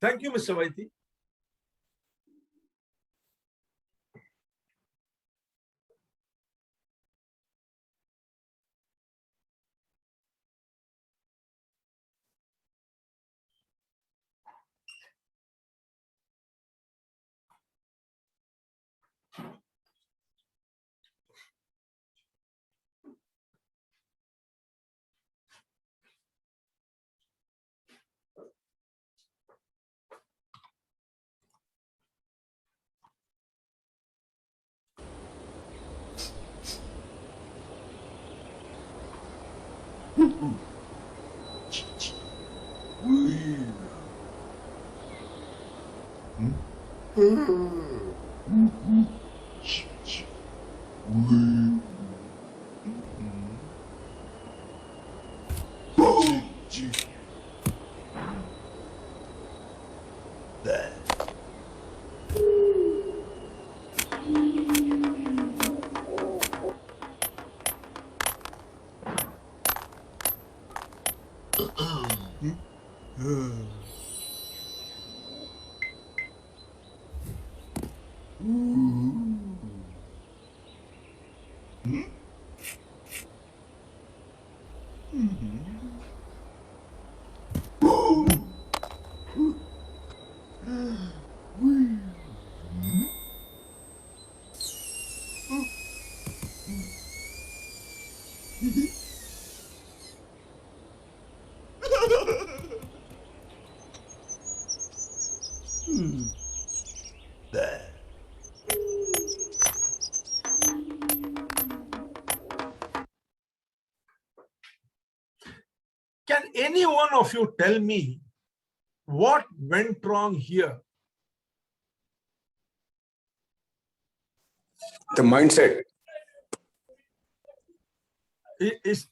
Thank you, Mr. Vaiti. Can any one of you tell me what went wrong here? The mindset.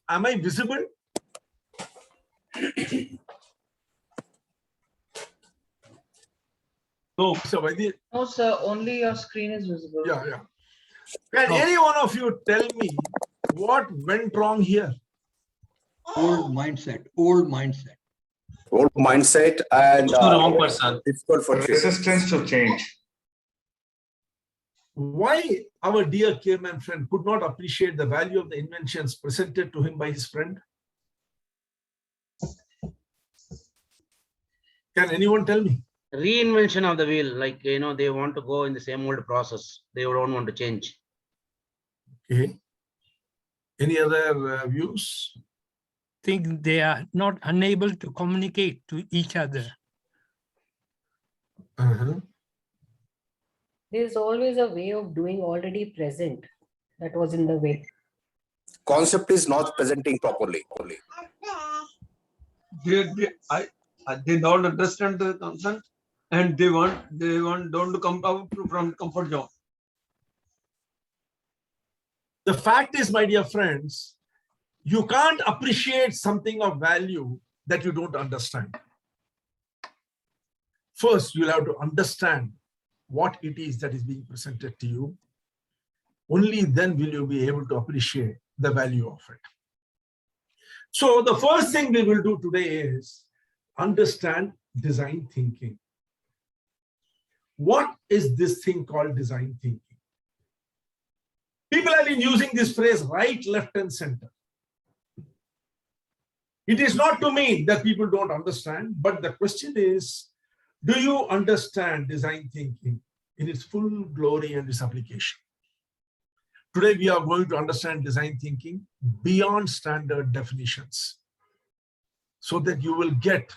Am I visible? No, Mr. Vaidya. No, sir, only your screen is visible. Yeah. Can any one of you tell me what went wrong here? Old mindset. Old mindset. Old mindset and the wrong person. difficult for change. Resistance to change. Why our dear caveman friend could not appreciate the value of the inventions presented to him by his friend? Can anyone tell me? Reinvention of the wheel, like, they want to go in the same old process. They don't want to change. Okay. Any other views? Think they are not unable to communicate to each other. There's always a way of doing already present that was in the way. Concept is not presenting properly. They don't understand the concept, and they want don't to come out from comfort zone. The fact is, my dear friends, you can't appreciate something of value that you don't understand. First, you'll have to understand what it is that is being presented to you. Only then will you be able to appreciate the value of it. So the first thing we will do today is understand design thinking. What is this thing called design thinking? People have been using this phrase right, left, and center. It is not to mean that people don't understand, but the question is, do you understand design thinking in its full glory and its application? Today, we are going to understand design thinking beyond standard definitions so that you will get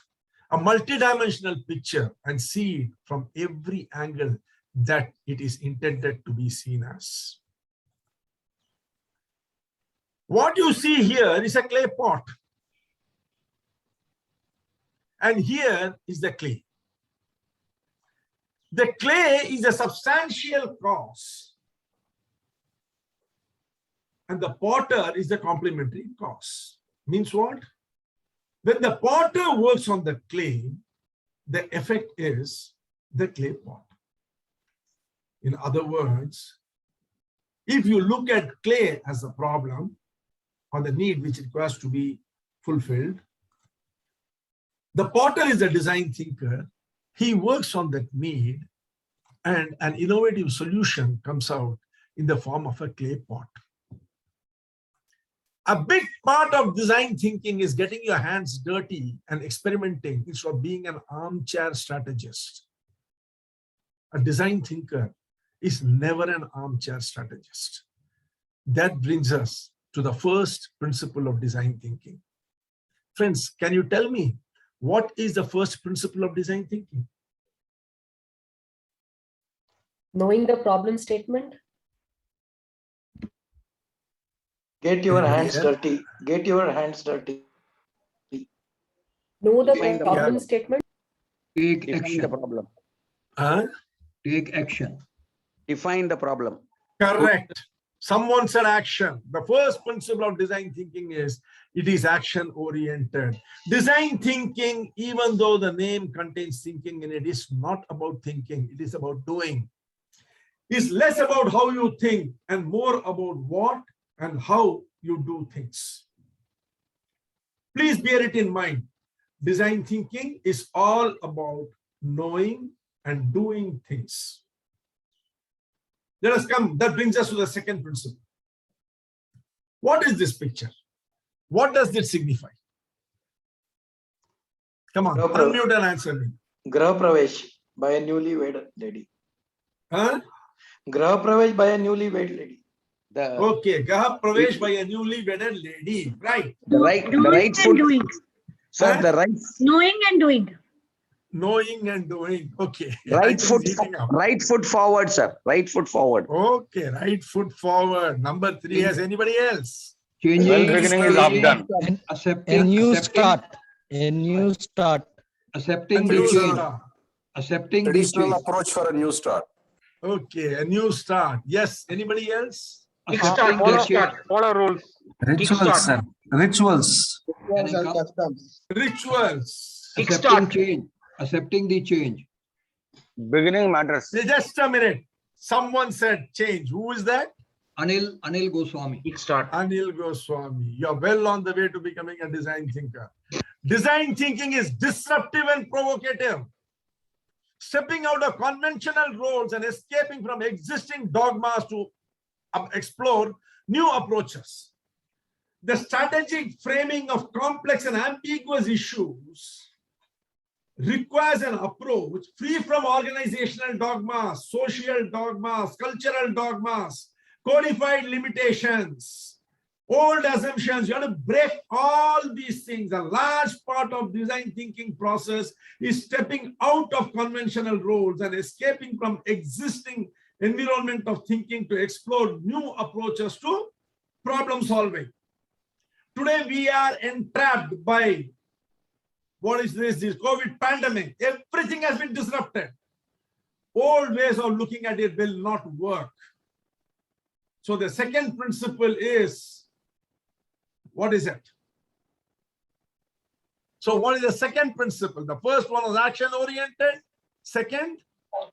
a multidimensional picture and see it from every angle that it is intended to be seen as. What you see here is a clay pot. And here is the clay. The clay is a substantial cause. And the potter is the complementary cause. Means what? When the potter works on the clay, the effect is the clay pot. In other words, if you look at clay as a problem or the need which requires to be fulfilled, the potter is a design thinker He works on that need, and an innovative solution comes out in the form of a clay pot. A big part of design thinking is getting your hands dirty and experimenting instead of being an armchair strategist. A design thinker is never an armchair strategist. That brings us to the first principle of design thinking. Friends, can you tell me what is the first principle of design thinking? Knowing the problem statement. Get your Anybody hands else? dirty. Get your hands dirty. Know the Define the problem problem. statement. Take Define the action. problem. Huh? Take action. Define the problem. Correct. Someone said action. The first principle of design thinking is it is action oriented. Design thinking, even though the name contains thinking in it, is not about thinking. It is about doing. It's less about how you think and more about what and how you do things. Please bear it in mind. Design thinking is all about knowing and doing things. Let us come. That brings us to the second principle. What is this picture? What does it signify? Come on, No problem. unmute and answer me. Graha Pravesh by a newly-wed lady. Huh? Graha Pravesh by a newly-wed lady. Okay, Graha Pravesh by a newly wedded lady. Right. The right foot, doing. sir, Huh? the right Knowing and doing. Knowing and doing. Okay. right It is foot, heating up. right foot forward, sir. Right foot forward. Okay, right foot forward. Number 3. Has anybody else? Changing. Well beginning is half done. Accepting. A new accepting- start. A new start. Accepting the New change. start. Accepting the Traditional change. approach for a new start. Okay, a new start. Yes, anybody else? Kickstart, Accepting the change. kickstart. Follow rules. Kickstart. sir. Rituals. Rituals. Accepting Kickstart. change. Accepting the change. Beginning matters. Just a minute. Someone said change. Who is that? Anil Goswami. Kickstart. Anil Goswami. You're well on the way to becoming a design thinker. Design thinking is disruptive and provocative. Stepping out of conventional roles and escaping from existing dogmas to explore new approaches. The strategic framing of complex and ambiguous issues requires an approach free from organizational dogmas, social dogmas, cultural dogmas, codified limitations, old assumptions. You have to break all these things. A large part of design thinking process is stepping out of conventional roles and escaping from existing environment of thinking to explore new approaches to problem solving. Today we are entrapped by what is this COVID pandemic. Everything has been disrupted. Old ways of looking at it will not work. So the second principle is, what is it? So what is the second principle? The first one was action-oriented. Second,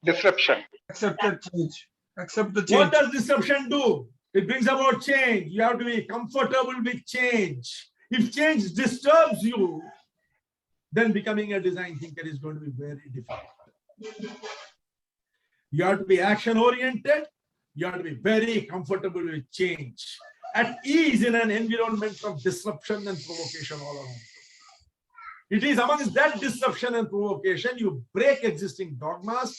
Disruption. Accept the change. Accept the what change. does disruption do? It brings about change. You have to be comfortable with change. If change disturbs you, then becoming a design thinker is going to be very difficult. You have to be action-oriented. You have to be very comfortable with change. At ease in an environment of disruption and provocation all around. It is amongst that disruption and provocation you break existing dogmas,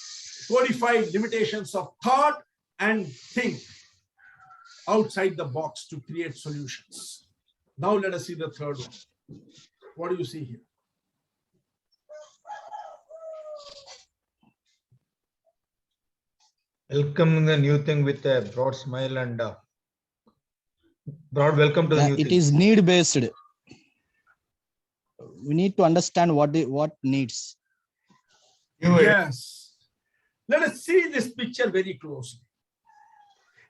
codified limitations of thought, and think outside the box to create solutions. Now let us see the third one. What do you see here? Welcome the new thing with a broad smile and broad welcome to the new It thing. is need based. We need to understand what needs. Yes. Let us see this picture very closely.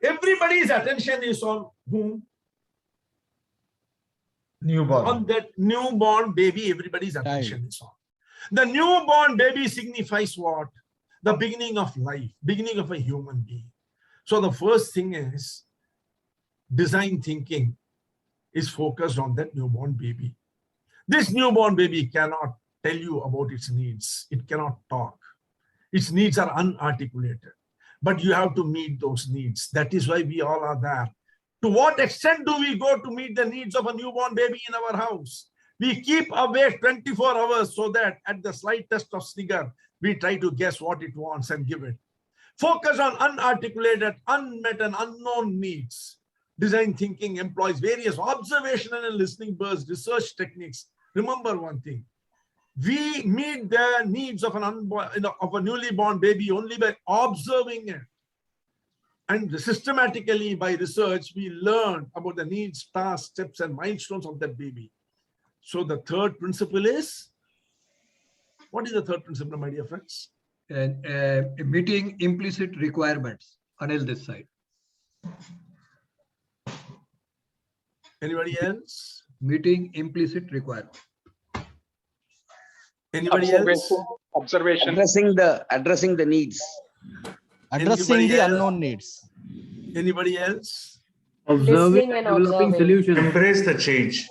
Everybody's attention is on whom? Newborn. On that newborn baby, everybody's attention is on. The newborn baby signifies what? The beginning of life, beginning of a human being. So the first thing is design thinking is focused on that newborn baby. This newborn baby cannot tell you about its needs. It cannot talk. Its needs are unarticulated, but you have to meet those needs. That is why we all are there. To what extent do we go to meet the needs of a newborn baby in our house? We keep awake 24 hours so that at the slightest of snigger, we try to guess what it wants and give it. Focus on unarticulated, unmet, and unknown needs. Design thinking employs various observational and listening burst research techniques. Remember one thing. We meet the needs of a newly born baby only by observing it. And systematically by research, we learn about the needs, tasks, steps, and milestones of that baby. So the third principle is, what is the third principle, my dear friends? And meeting implicit requirements. Anil, this side. Anybody else? Meeting implicit requirements. Anybody else? Observation. Addressing the needs. Addressing Anybody the else? unknown needs. Anybody else? Listening and observing. Embrace the change.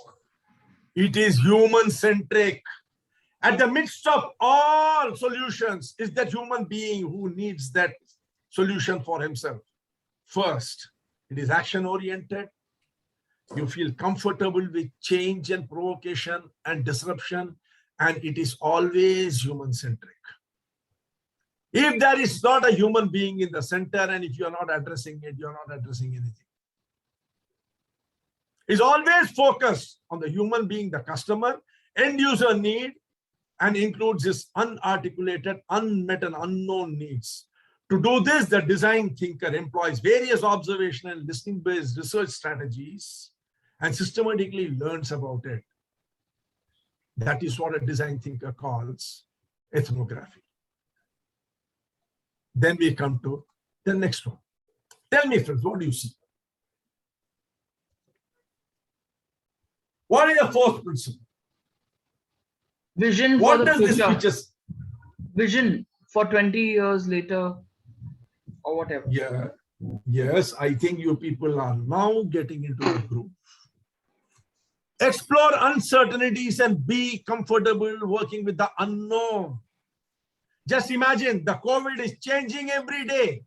It is human-centric. At the midst of all solutions is that human being who needs that solution for himself. First, it is action-oriented. You feel comfortable with change and provocation and disruption, and it is always human-centric. If there is not a human being in the center, and if you are not addressing it, you are not addressing anything. It's always focused on the human being, the customer, end user need, and includes his unarticulated, unmet, and unknown needs. To do this, the design thinker employs various observational and listening-based research strategies and systematically learns about it. That is what a design thinker calls ethnography. Then we come to the next one. Tell me, friends, what do you see? What is the fourth principle? Vision for What the does this future. future? Vision for 20 years later or whatever. Yeah, yes, I think you people are now getting into the group. Explore uncertainties and be comfortable working with the unknown. Just imagine the COVID is changing every day.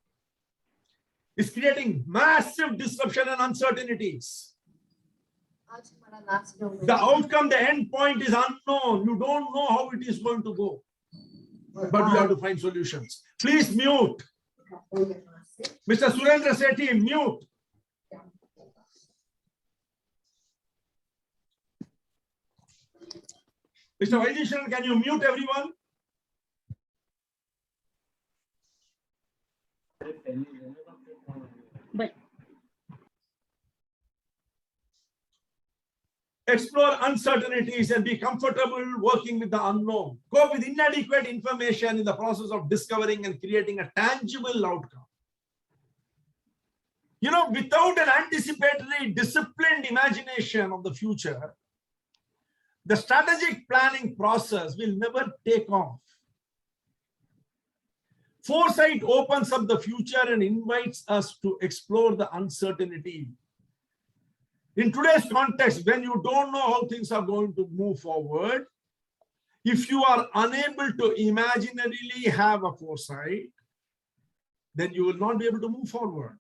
It's creating massive disruption and uncertainties. The outcome, the end point is unknown. You don't know how it is going to go. But you have to find solutions. Please mute. Mr. Surendra Sethi, mute. Mr. Vaidishan, can you mute everyone? Explore uncertainties and be comfortable working with the unknown. Go with inadequate information in the process of discovering and creating a tangible outcome. You know, without an anticipatory, disciplined imagination of the future, the strategic planning process will never take off. Foresight opens up the future and invites us to explore the uncertainty. In today's context, when you don't know how things are going to move forward, if you are unable to imaginarily have a foresight, then you will not be able to move forward.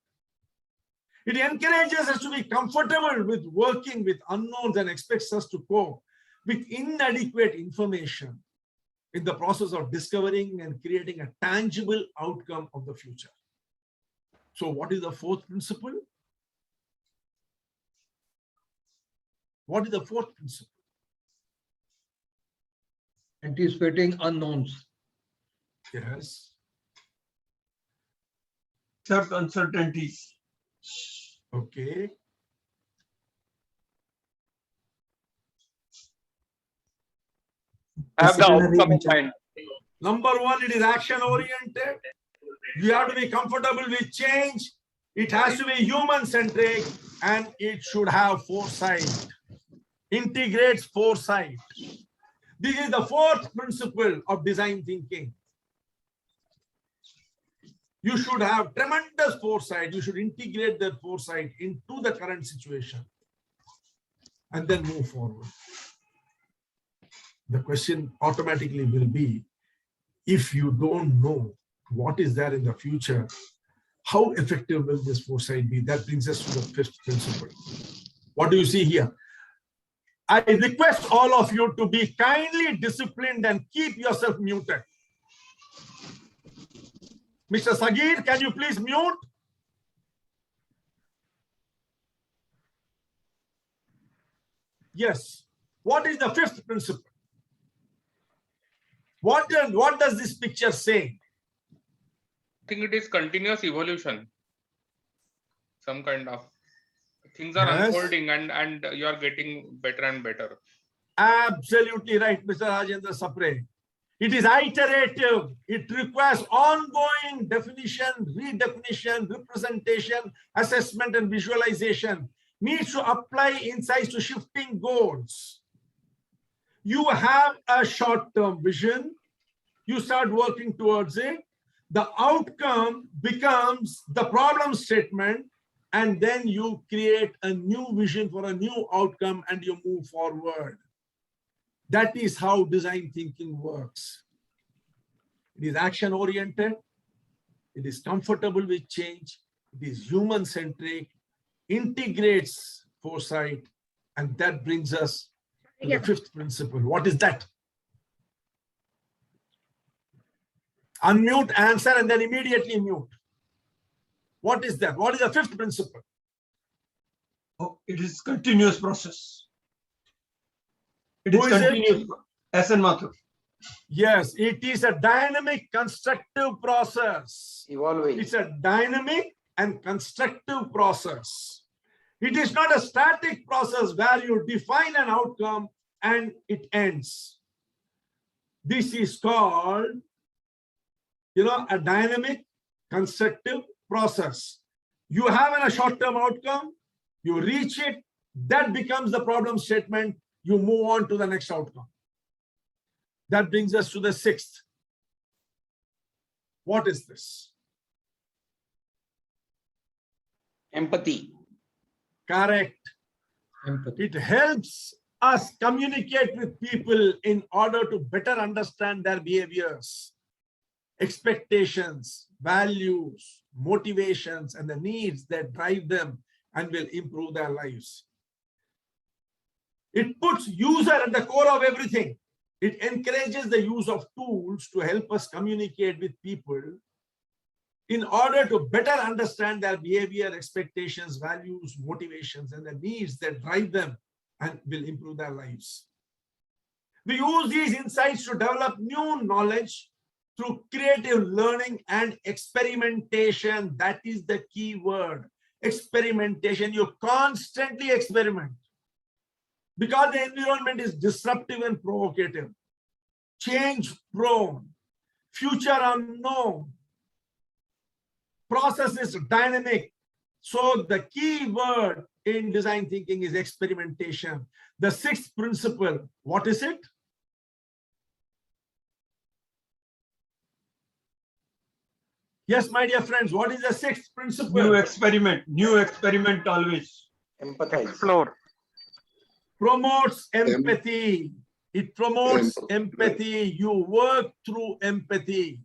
It encourages us to be comfortable with working with unknowns and expects us to cope with inadequate information in the process of discovering and creating a tangible outcome of the future. So what is the fourth principle? What is the fourth principle? Anticipating unknowns. Yes. Accept uncertainties. Okay. Have the outcome in mind. Number one, it is action oriented. You have to be comfortable with change. It has to be human centric and it should have foresight. Integrates foresight. This is the fourth principle of design thinking. You should have tremendous foresight. You should integrate that foresight into the current situation and then move forward. the question automatically will be, if you don't know what is there in the future, how effective will this foresight be? That brings us to the fifth principle. What do you see here? I request all of you to be kindly disciplined and keep yourself muted. Mr. Sagir, can you please mute? Yes. What is the fifth principle? What does this picture say? I think it is continuous evolution. Some kind of things are Yes. unfolding and you are getting better and better. Absolutely right, Mr. Rajendra Sapre. It is iterative. It requires ongoing definition, redefinition, representation, assessment, and visualization. Needs to apply insights to shifting goals. You have a short-term vision. You start working towards it. The outcome becomes the problem statement, and then you create a new vision for a new outcome and you move forward. That is how design thinking works. It is action-oriented. It is comfortable with change. It is human-centric, integrates foresight, and that brings us to the fifth principle. What is that? Unmute, answer, and then immediately mute. What is that? What is the fifth principle? Oh, it is continuous process. It Who is is it? continuous. SN Mathur. Yes, it is a dynamic, constructive process. Evolving. It's a dynamic and constructive process. It is not a static process where you define an outcome and it ends. This is called, a dynamic, constructive process. You have a short-term outcome, you reach it, that becomes the problem statement, you move on to the next outcome. That brings us to the sixth. What is this? Empathy. Correct. Empathy. It helps us communicate with people in order to better understand their behaviors, expectations, values, motivations, and the needs that drive them and will improve their lives. It puts user at the core of everything. It encourages the use of tools to help us communicate with people in order to better understand their behavior, expectations, values, motivations, and the needs that drive them and will improve their lives. We use these insights to develop new knowledge through creative learning and experimentation. That is the key word. Experimentation. You constantly experiment because the environment is disruptive and provocative, change prone, future unknown, process is dynamic. So the key word in design thinking is experimentation. The sixth principle, what is it? Yes, my dear friends, what is the sixth principle? New experiment always. Empathize. Explore. Promotes empathy. It promotes empathy. You work through empathy.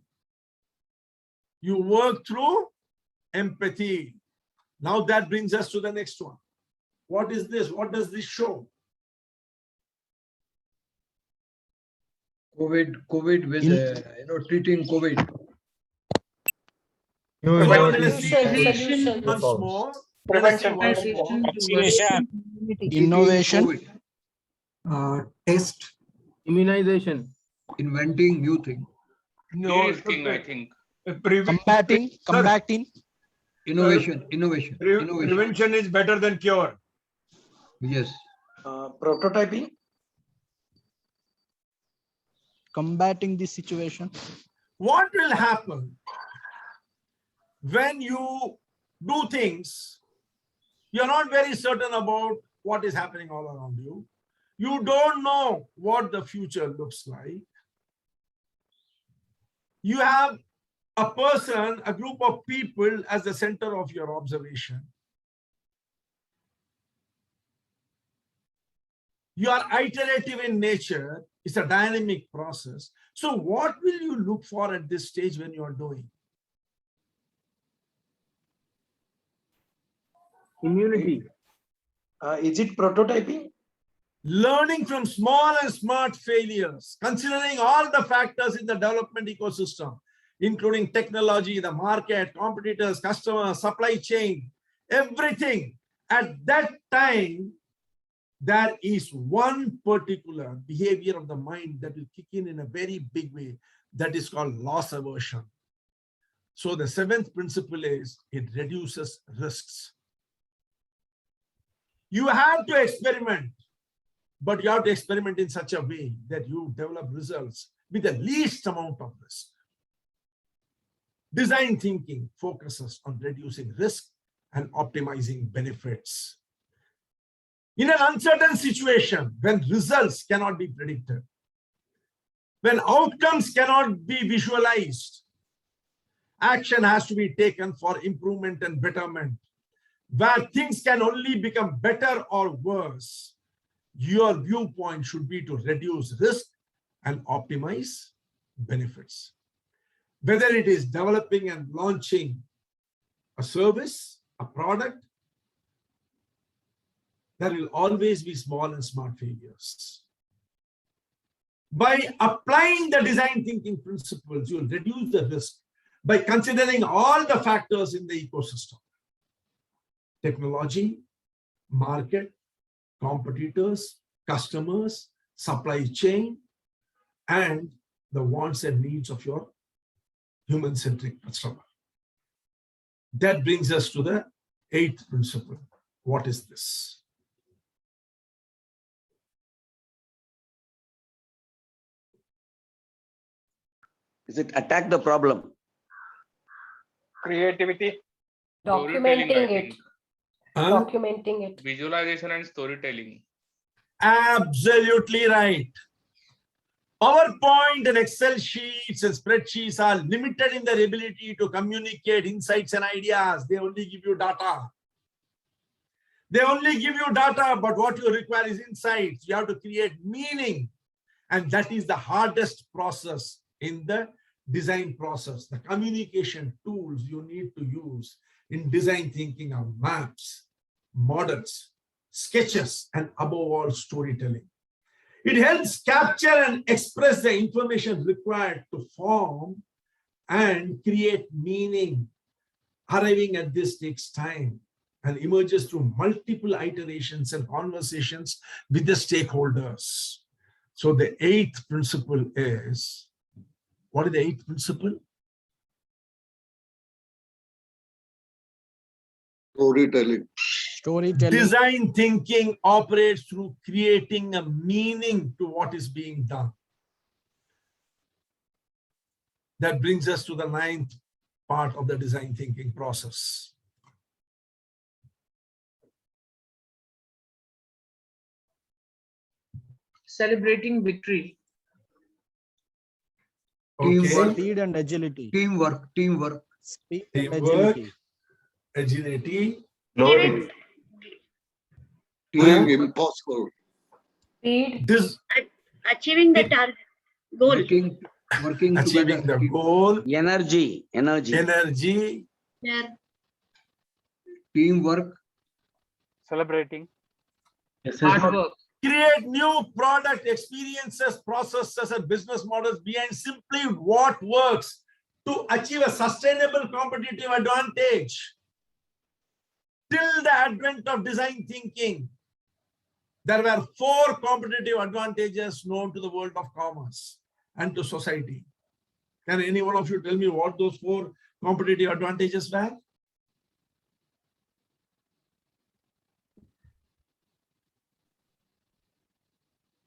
You work through empathy. Now that brings us to the next one. What is this? What does this show? COVID with treating COVID. New Solution. Once more. Prevention. Vaccination. Innovation. Test. Immunization. Inventing new thing. No, De-risking, I think. Combating. Innovation. Prevention is better than cure. Yes. Prototyping. Combating the situation. What will happen when you do things, you're not very certain about what is happening all around you. You don't know what the future looks like. You have a person, a group of people as the center of your observation. You are iterative in nature. It's a dynamic process. So what will you look for at this stage when you are doing? Immunity. Is it prototyping? Learning from small and smart failures, considering all the factors in the development ecosystem, including technology, the market, competitors, customers, supply chain, everything. At that time, there is one particular behavior of the mind that will kick in a very big way. That is called loss aversion. So the seventh principle is it reduces risks. You have to experiment, but you have to experiment in such a way that you develop results with the least amount of risk. Design thinking focuses on reducing risk and optimizing benefits. In an uncertain situation, when results cannot be predicted, when outcomes cannot be visualized, action has to be taken for improvement and betterment. Where things can only become better or worse, your viewpoint should be to reduce risk and optimize benefits. Whether it is developing and launching a service, a product, there will always be small and smart failures. By applying the design thinking principles, you will reduce the risk by considering all the factors in the ecosystem: technology, market, competitors, customers, supply chain, and the wants and needs of your human-centric customer. That brings us to the eighth principle. What is this? Is it attack the problem? Creativity. Storytelling, I Documenting it. think. Documenting it. Visualization and storytelling. Absolutely right. PowerPoint and Excel sheets and spreadsheets are limited in their ability to communicate insights and ideas. They only give you data. They only give you data, but what you require is insights. You have to create meaning. And that is the hardest process in the design process. The communication tools you need to use in design thinking are maps, models, sketches, and above all, storytelling. It helps capture and express the information required to form and create meaning. Arriving at this takes time and emerges through multiple iterations and conversations with the stakeholders. So the eighth principle is, what is the eighth principle? Storytelling. Storytelling. Design thinking operates through creating a meaning to what is being done. That brings us to the ninth part of the design thinking process. Celebrating victory. Okay. Speed and agility. Teamwork. Speed and Teamwork, agility. agility. Team impossible. Speed. Achieving the target goal. Working Achieving together. the goal. Energy. Energy. Yeah. Teamwork. Celebrating. Hard work. Create new product experiences, processes, and business models behind simply what works to achieve a sustainable competitive advantage. Till the advent of design thinking, there were 4 competitive advantages known to the world of commerce and to society. Can any one of you tell me what those 4 competitive advantages were?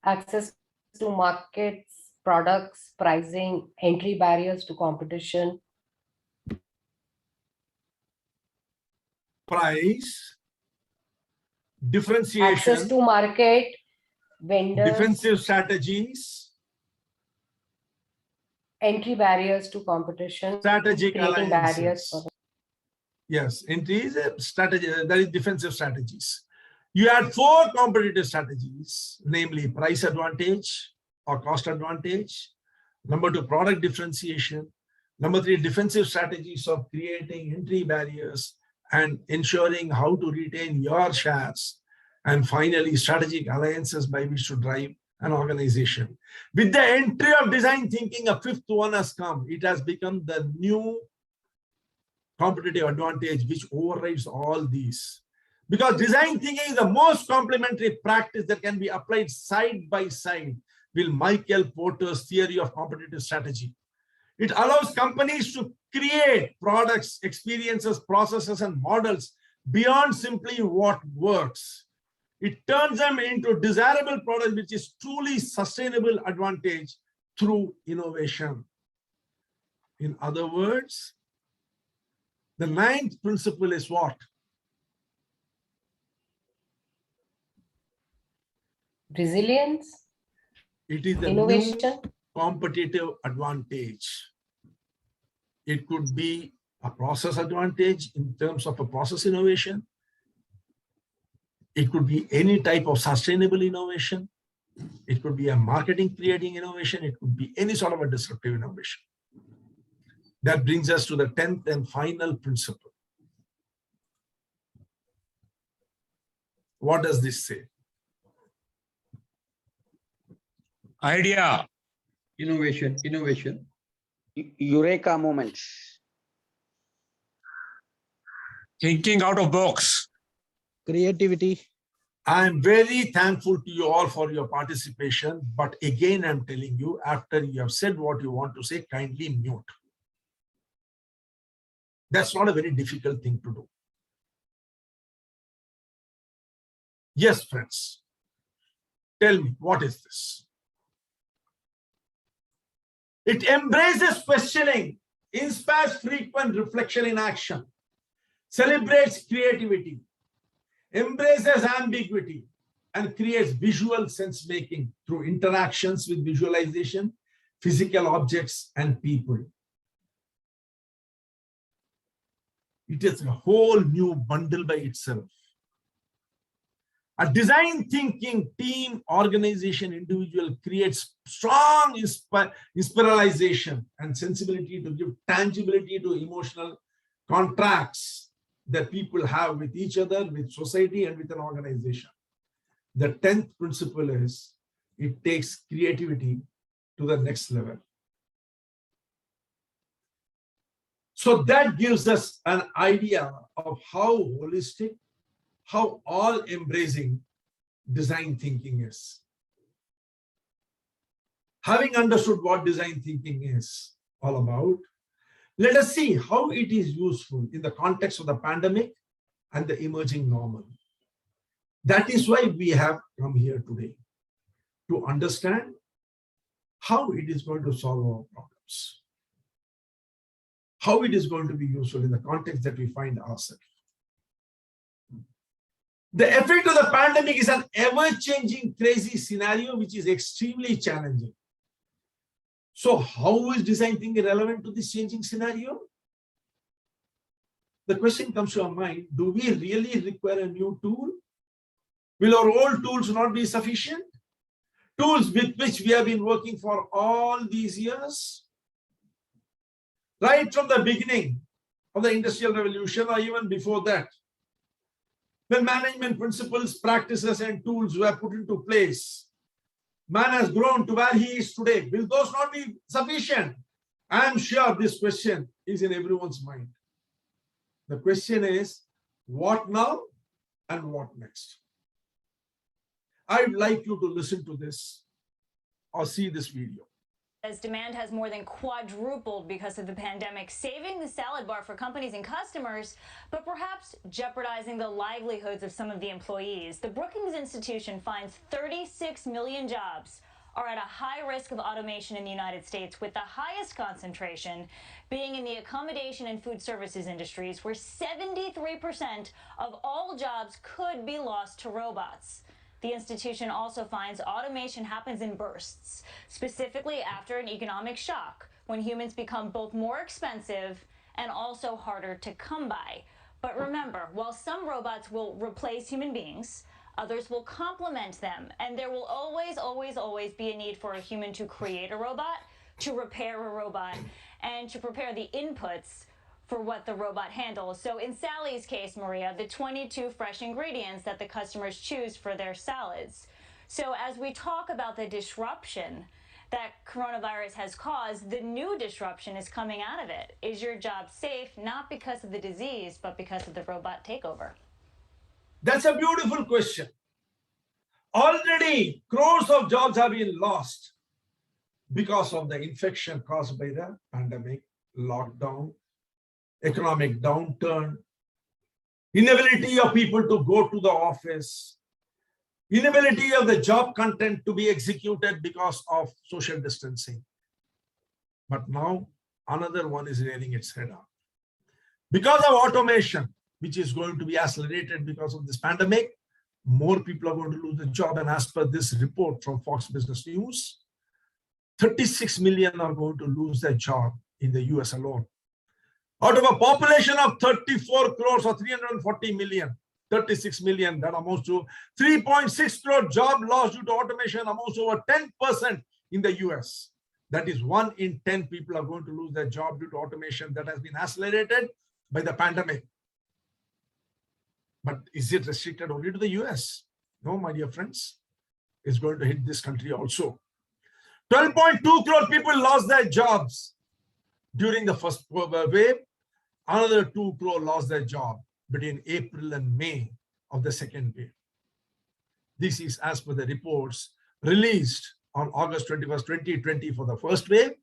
Access to markets, products, pricing, entry barriers to competition. Price, differentiation, Access to market, vendors, defensive strategies, entry barriers to competition, strategic creating barriers alliances. for Yes, entry is a strategy, that is defensive strategies. You had 4 competitive strategies, namely price advantage or cost advantage. Number 2, product differentiation. Number 3, defensive strategies of creating entry barriers and ensuring how to retain your shares. And finally, strategic alliances by which to drive an organization. With the entry of design thinking, a 5th one has come. It has become the new competitive advantage which overrides all these. Because design thinking is the most complementary practice that can be applied side by side with Michael Porter's theory of competitive strategy. It allows companies to create products, experiences, processes, and models beyond simply what works. It turns them into desirable products, which is truly sustainable advantage through innovation. In other words, the 9th principle is what? Resilience, It is the innovation, new competitive advantage. It could be a process advantage in terms of a process innovation. It could be any type of sustainable innovation. It could be a marketing creating innovation. It could be any sort of a disruptive innovation. That brings us to the 10th and final principle. What does this say? Idea. Innovation. Eureka moments. Thinking out of box. Creativity. I am very thankful to you all for your participation. But again, I'm telling you, after you have said what you want to say, kindly mute. That's not a very difficult thing to do. Yes, friends. Tell me, what is this? It embraces questioning, inspires frequent reflection in action, celebrates creativity, embraces ambiguity, and creates visual sense-making through interactions with visualization, physical objects, and people. It is a whole new bundle by itself. A design thinking team, organization, individual creates strong inspiralization and sensibility to give tangibility to emotional contracts that people have with each other, with society, and with an organization. The 10th principle is it takes creativity to the next level. So that gives us an idea of how holistic, how all-embracing design thinking is. Having understood what design thinking is all about, let us see how it is useful in the context of the pandemic and the emerging normal. That is why we have come here today, to understand how it is going to solve our problems, how it is going to be useful in the context that we find ourselves. The effect of the pandemic is an ever-changing, crazy scenario, which is extremely challenging. So how is design thinking relevant to this changing scenario? The question comes to our mind, do we really require a new tool? Will our old tools not be sufficient? Tools with which we have been working for all these years? Right from the beginning of the Industrial Revolution, or even before that, when management principles, practices, and tools were put into place, man has grown to where he is today. Will those not be sufficient? I am sure this question is in everyone's mind. The question is, what now and what next? I would like you to listen to this or see this video. As demand has more than quadrupled because of the pandemic, saving the salad bar for companies and customers, but perhaps jeopardizing the livelihoods of some of the employees. The Brookings Institution finds 36 million jobs are at a high risk of automation in the United States, with the highest concentration being in the accommodation and food services industries, where 73% of all jobs could be lost to robots. The institution also finds automation happens in bursts, specifically after an economic shock, when humans become both more expensive and also harder to come by. But remember, while some robots will replace human beings, Others will complement them. And there will always, always, always be a need for a human to create a robot, to repair a robot, and to prepare the inputs for what the robot handles. So in Sally's case, Maria, the 22 fresh ingredients that the customers choose for their salads. So as we talk about the disruption that coronavirus has caused, the new disruption is coming out of it. Is your job safe, not because of the disease, but because of the robot takeover? That's a beautiful question. Already crores of jobs have been lost because of the infection caused by the pandemic, lockdown, economic downturn, inability of people to go to the office, inability of the job content to be executed because of social distancing. But now another one is rearing its head up. Because of automation, which is going to be accelerated because of this pandemic, more people are going to lose their job. And as per this report from Fox Business News, 36 million are going to lose their job in the US alone. Out of a population of 34 crores or 340 million, 36 million, that amounts to 3.6 crore job loss due to automation, amounts to over 10% in the US. That is 1 in 10 people are going to lose their job due to automation that has been accelerated by the pandemic. But is it restricted only to the US? No, my dear friends, it's going to hit this country also. 12.2 crore people lost their jobs during the first wave. Another 2 crore lost their job between April and May of the second wave. This is as per the reports released on August 21st, 2020 for the first wave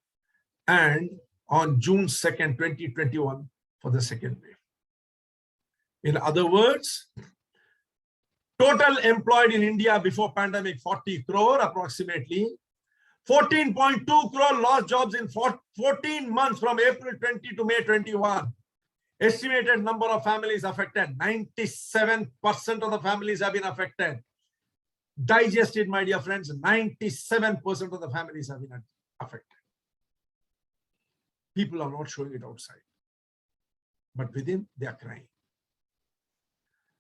and on June 2nd, 2021 for the second wave. In other words, total employed in India before pandemic 40 crore approximately. 14.2 crore lost jobs in 14 months from April 20 to May 21. Estimated number of families affected, 97% of the families have been affected. Digest it, my dear friends, 97% of the families have been affected. People are not showing it outside, but within they are crying.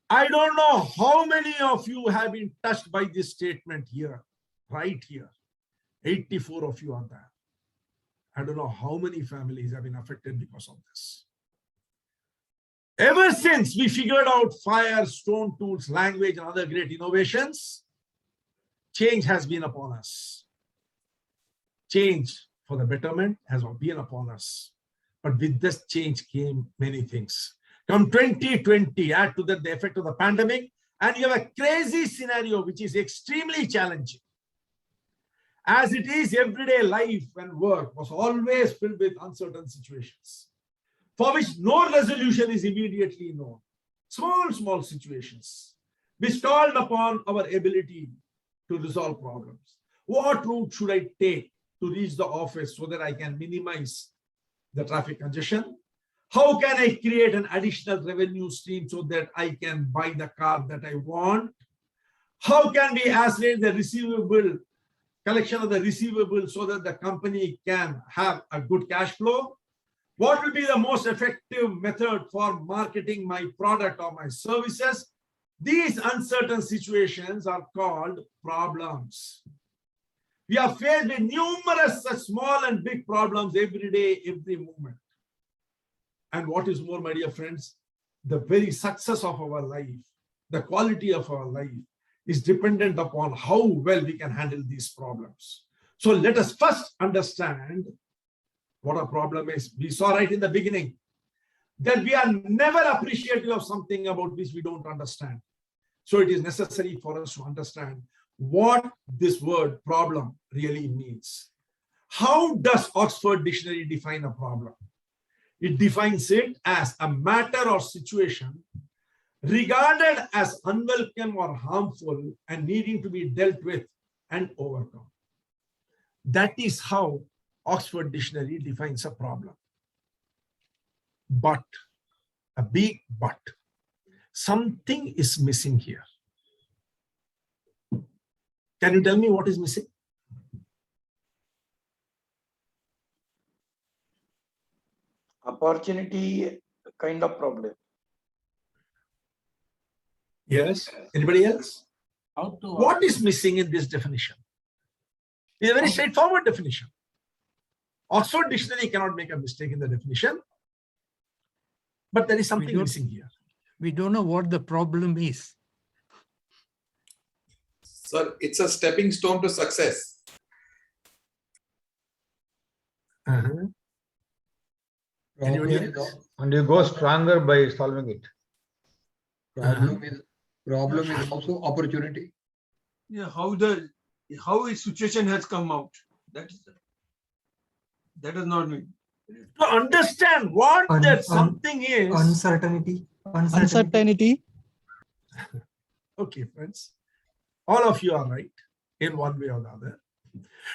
I don't know how many of you have been touched by this statement here, right here. 84 of you are there. I don't know how many families have been affected because of this. Ever since we figured out fire, stone tools, language, and other great innovations, change has been upon us. Change for the betterment has been upon us. But with this change came many things. Come 2020, add to that the effect of the pandemic, and you have a crazy scenario which is extremely challenging. As it is, everyday life and work was always filled with uncertain situations, for which no resolution is immediately known. Small situations which called upon our ability to resolve problems. What route should I take to reach the office so that I can minimize the traffic congestion? How can I create an additional revenue stream so that I can buy the car that I want? How can we accelerate the receivable collection of the receivables so that the company can have a good cash flow? What will be the most effective method for marketing my product or my services? These uncertain situations are called problems. We are faced with numerous such small and big problems every day, every moment. And what is more, my dear friends, the very success of our life, the quality of our life is dependent upon how well we can handle these problems. So let us first understand what a problem is. We saw right in the beginning that we are never appreciative of something about which we don't understand. So it is necessary for us to understand what this word problem really means. How does Oxford Dictionary define a problem? It defines it as a matter or situation regarded as unwelcome or harmful and needing to be dealt with and overcome. That is how Oxford Dictionary defines a problem. But, a big but, something is missing here. Can you tell me what is missing? Opportunity kind of problem. Yes. Anybody else? What is missing in this definition? It's a very straightforward definition. Oxford Dictionary cannot make a mistake in the definition, but there is something missing here. We don't know what the problem is. Sir, it's a stepping stone to success. And you go stronger by solving it. Problem is also opportunity. Yeah, how a situation has come out. That does not mean. To understand what that something is. Uncertainty. Okay, friends. All of you are right in one way or the other.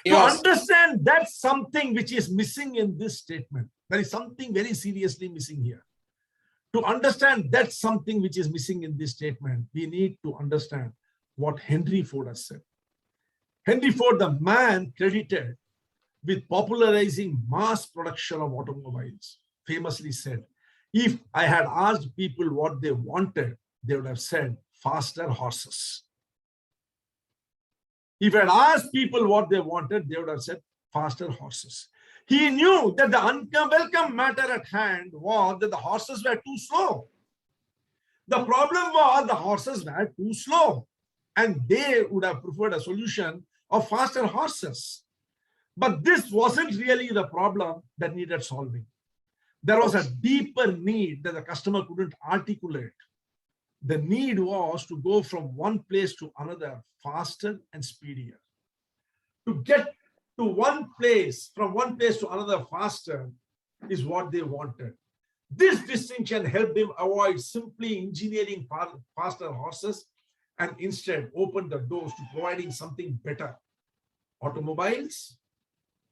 Yes. To understand that's something which is missing in this statement. There is something very seriously missing here. To understand that's something which is missing in this statement, we need to understand what Henry Ford has said. Henry Ford, the man credited with popularizing mass production of automobiles, famously said, if I had asked people what they wanted, they would have said faster horses. If I had asked people what they wanted, they would have said faster horses. He knew that the unwelcome matter at hand was that the horses were too slow. The problem was the horses were too slow, and they would have preferred a solution of faster horses. But this wasn't really the problem that needed solving. There was a deeper need that the customer couldn't articulate. The need was to go from one place to another faster and speedier. To get to one place, from one place to another faster is what they wanted. This distinction helped them avoid simply engineering faster horses and instead opened the doors to providing something better, automobiles,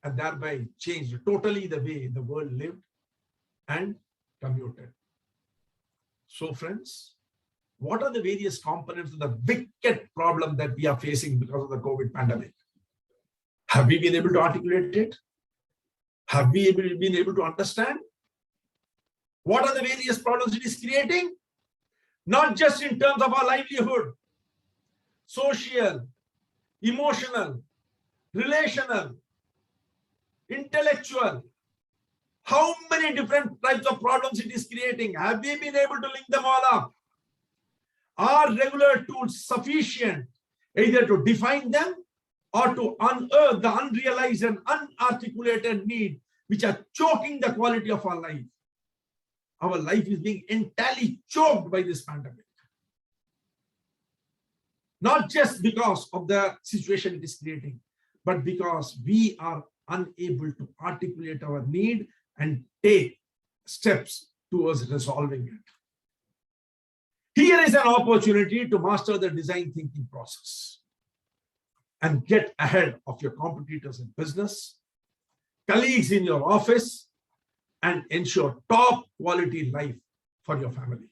and thereby changed totally the way the world lived and commuted. So friends, what are the various components of the wicked problem that we are facing because of the COVID pandemic? Have we been able to articulate it? Have we been able to understand? What are the various problems it is creating? Not just in terms of our livelihood, social, emotional, relational, intellectual. How many different types of problems it is creating? Have we been able to link them all up? Are regular tools sufficient either to define them or to unearth the unrealized and unarticulated need which are choking the quality of our life? Our life is being entirely choked by this pandemic. Not just because of the situation it is creating, but because we are unable to articulate our need and take steps towards resolving it. Here is an opportunity to master the design thinking process and get ahead of your competitors in business, colleagues in your office, and ensure top quality life for your family.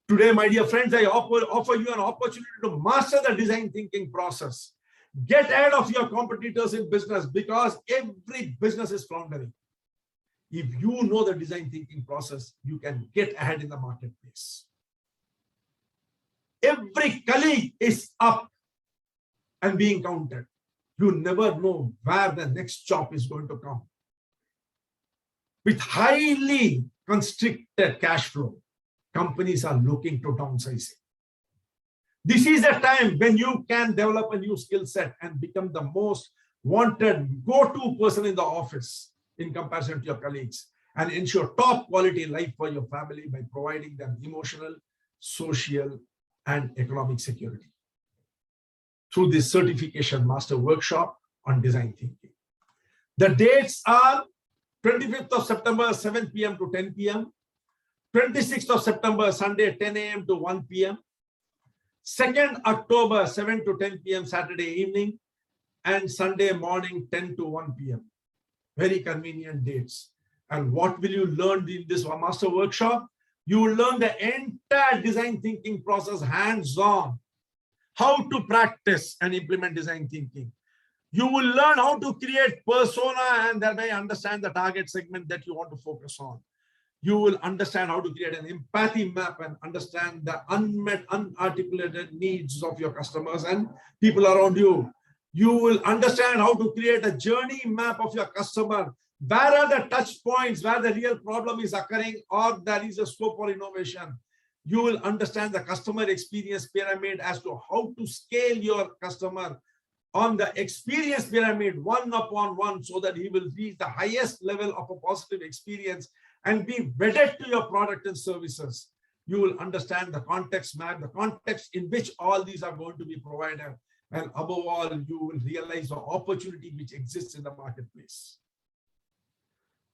Today, my dear friends, I offer you an opportunity to master the design thinking process. Get ahead of your competitors in business because every business is floundering. If you know the design thinking process, you can get ahead in the marketplace. Every colleague is up and being counted. You never know where the next job is going to come. With highly constricted cash flow, companies are looking to downsizing. This is a time when you can develop a new skill set and become the most wanted go-to person in the office in comparison to your colleagues and ensure top quality life for your family by providing them emotional, social, and economic security through this certification master workshop on design thinking. The dates are 25th of September, 7 p.m. to 10 p.m. 26th of September, Sunday, 10 a.m. to 1 p.m. 2nd October, 7 to 10 p.m. Saturday evening, and Sunday morning, 10 to 1 p.m. Very convenient dates. And what will you learn in this master workshop? You will learn the entire design thinking process hands-on, how to practice and implement design thinking. You will learn how to create persona and thereby understand the target segment that you want to focus on. You will understand how to create an empathy map and understand the unmet, unarticulated needs of your customers and people around you. You will understand how to create a journey map of your customer. Where are the touch points where the real problem is occurring or there is a scope for innovation? You will understand the customer experience pyramid as to how to scale your customer on the experience pyramid one upon one so that he will reach the highest level of a positive experience and be wedded to your product and services. You will understand the context map, the context in which all these are going to be provided. And above all, you will realize the opportunity which exists in the marketplace.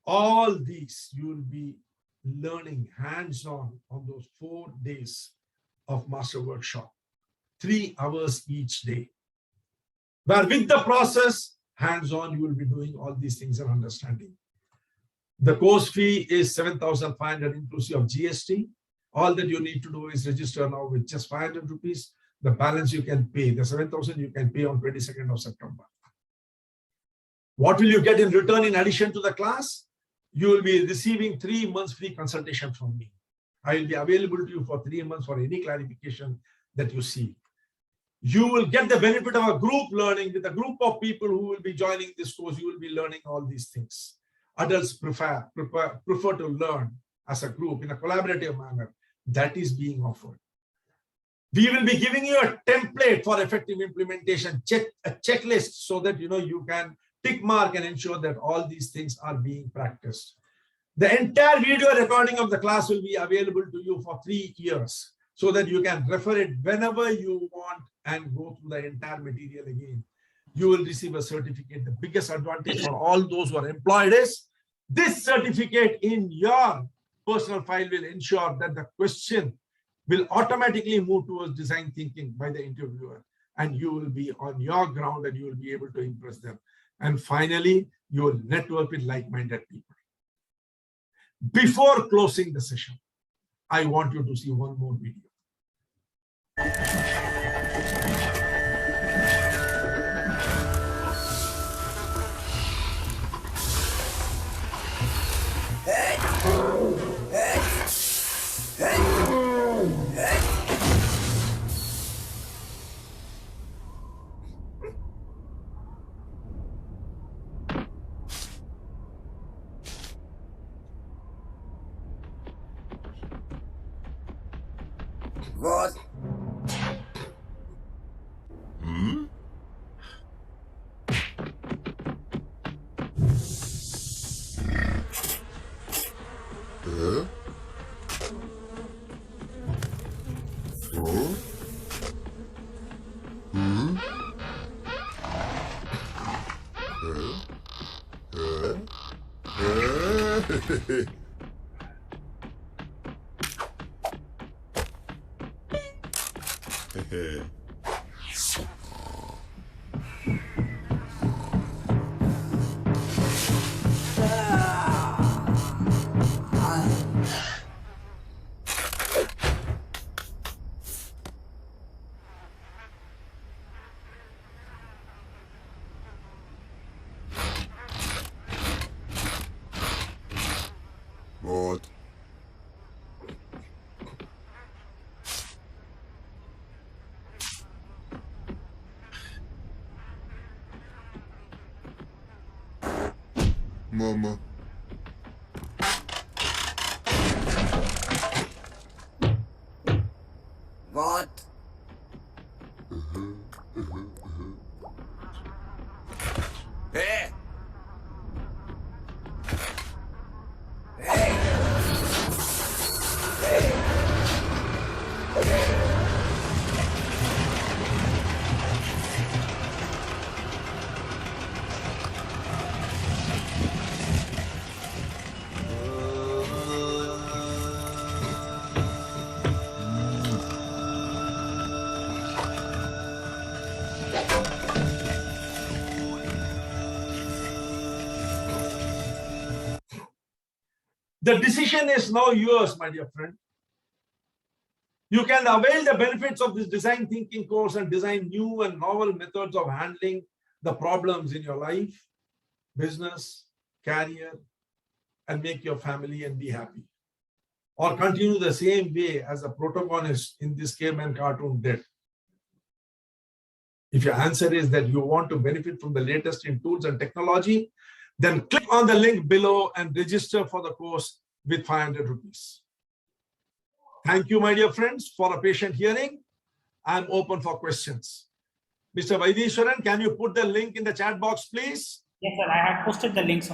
All these you will be learning hands-on on those 4 days of master workshop, 3 hours each day. Where with the process, hands-on, you will be doing all these things and understanding. The course fee is 7,500 inclusive of GST. All that you need to do is register now with just 500 rupees. The balance you can pay, the 7,000 you can pay on 22nd of September. What will you get in return in addition to the class? You will be receiving 3 months free consultation from me. I will be available to you for 3 months for any clarification that you see. You will get the benefit of a group learning with a group of people who will be joining this course. You will be learning all these things. Adults prefer to learn as a group in a collaborative manner. That is being offered. We will be giving you a template for effective implementation, a checklist so that you can tick mark and ensure that all these things are being practiced. The entire video recording of the class will be available to you for 3 years so that you can refer it whenever you want and go through the entire material again. You will receive a certificate. The biggest advantage for all those who are employed is this certificate in your personal file will ensure that the question will automatically move towards design thinking by the interviewer, and you will be on your ground and you will be able to impress them. And finally, you will network with like-minded people. Before closing the session, I want you to see one more video. What? What? Mama. What? Hey! Hey! The decision is now yours, my dear friend. You can avail the benefits of this design thinking course and design new and novel methods of handling the problems in your life, business, career, and make your family and be happy. or continue the same way as the protagonist in this caveman cartoon did? If your answer is that you want to benefit from the latest in tools and technology, then click on the link below and register for the course with 500 rupees. Thank you, my dear friends, for a patient hearing. I'm open for questions. Mr. Vaidishwaran, can you put the link in the chat box, please? Yes, sir. I have posted the links on